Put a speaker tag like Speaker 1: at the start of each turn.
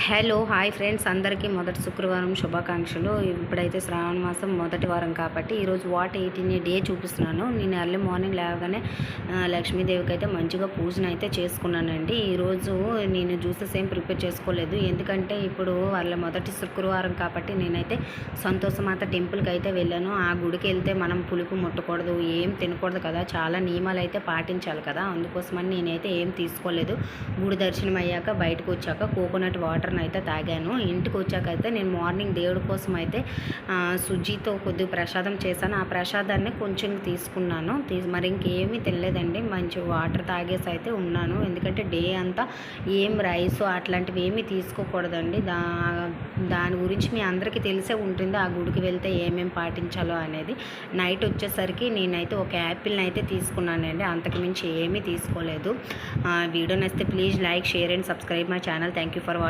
Speaker 1: Hello hi friends, అందరికీ మొదటి శుక్రవారం శుభాకాంక్షలు. ఇప్పుడైతే శ్రావణ మాసం మొదటి వారం కాబట్టి ఈరోజు వాట్ ఎయిటీని డే చూపిస్తున్నాను. నేను ఎర్లీ మార్నింగ్ లేవగానే లక్ష్మీదేవికి అయితే మంచిగా పూజన అయితే చేసుకున్నానండి. ఈరోజు నేను జ్యూసెస్ ఏం ప్రిపేర్ చేసుకోలేదు, ఎందుకంటే ఇప్పుడు వాళ్ళ మొదటి శుక్రవారం కాబట్టి నేనైతే సంతోషమాత టెంపుల్కి అయితే వెళ్ళాను. ఆ గుడికి వెళ్తే మనం పులుపు ముట్టకూడదు, ఏం తినకూడదు కదా, చాలా నియమాలు అయితే పాటించాలి కదా, అందుకోసమని నేనైతే ఏం తీసుకోలేదు. గుడి దర్శనం అయ్యాక బయటకు వచ్చాక కోకోనట్ వాటర్ని అయితే తాగాను. ఇంటికి వచ్చాక అయితే నేను మార్నింగ్ దేవుడి కోసం అయితే సుజ్జితో కొద్దిగా ప్రసాదం చేశాను. ఆ ప్రసాదాన్ని కొంచెం తీసుకున్నాను. మరి ఇంకేమీ తినలేదండి, మంచి వాటర్ తాగేసి అయితే ఉన్నాను. ఎందుకంటే డే అంతా ఏం రైస్ అట్లాంటివి ఏమీ తీసుకోకూడదండి. దాని గురించి మీ అందరికీ తెలిసే ఉంటుంది, ఆ గుడికి వెళ్తే ఏమేమి పాటించాలో అనేది. నైట్ వచ్చేసరికి నేనైతే ఒక యాపిల్ని అయితే తీసుకున్నానండి, అంతకుమించి ఏమీ తీసుకోలేదు. వీడియో నచ్చితే please like, share and subscribe my channel. Thank you for watching.